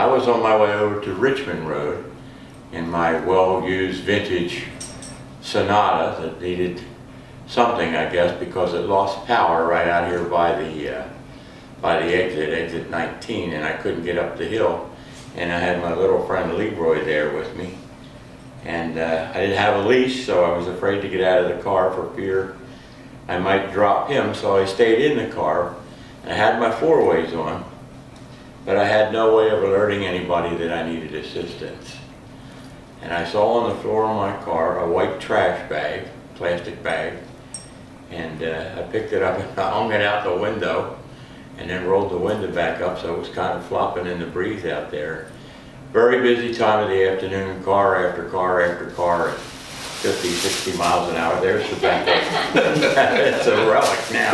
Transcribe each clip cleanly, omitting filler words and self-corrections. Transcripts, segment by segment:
was on my way over to Richmond Road in my well-used vintage Sonata that needed something, I guess, because it lost power right out here by the exit 19, and I couldn't get up the hill. And I had my little friend Leroy there with me. And I didn't have a leash, so I was afraid to get out of the car for fear I might drop him, so I stayed in the car. And I had my four-ways on, but I had no way of alerting anybody that I needed assistance. And I saw on the floor of my car a white trash bag, plastic bag, and I picked it up and I hung it out the window and then rolled the window back up so it was kind of flopping in the breeze out there. Very busy time of the afternoon, car after car after car at 50, 60 miles an hour. There's the back. It's a relic now.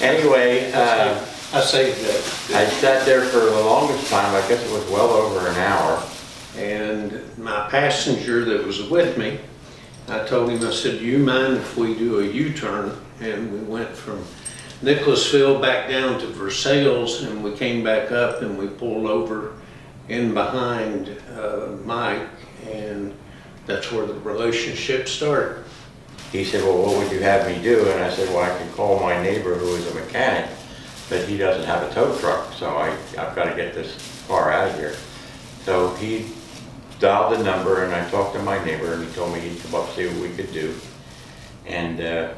Anyway, I saved that. I sat there for the longest time. I guess it was well over an hour. And my passenger that was with me, I told him, I said, do you mind if we do a U-turn? And we went from Nicholasville back down to Versailles, and we came back up and we pulled over in behind Mike, and that's where the relationship started. He said, well, what would you have me do? And I said, well, I can call my neighbor who is a mechanic, but he doesn't have a tow truck, so I've got to get this car out of here. So he dialed the number, and I talked to my neighbor, and he told me he'd come up and see what we could do. And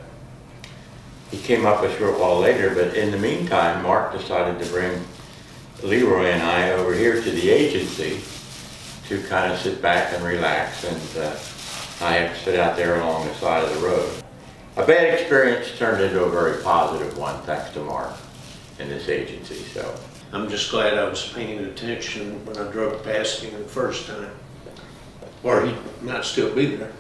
he came up a short while later, but in the meantime, Mark decided to bring Leroy and I over here to the agency to kind of sit back and relax, and I have to sit out there along the side of the road. A bad experience turned into a very positive one, thanks to Mark and this agency. So I'm just glad I was paying attention when I drove past him the first time. Or he might still be there.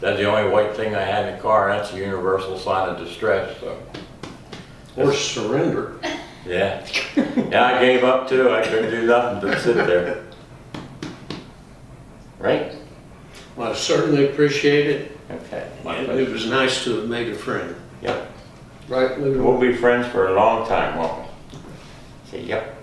that's the only white thing I had in the car. That's a universal sign of distress. So. Or surrender. Yeah. Yeah, I gave up too. I couldn't do nothing but sit there. Right? Well, I certainly appreciate it. Okay. And it was nice to have made a friend. Yep. Right, Leroy? We'll be friends for a long time, won't we? Say, yep.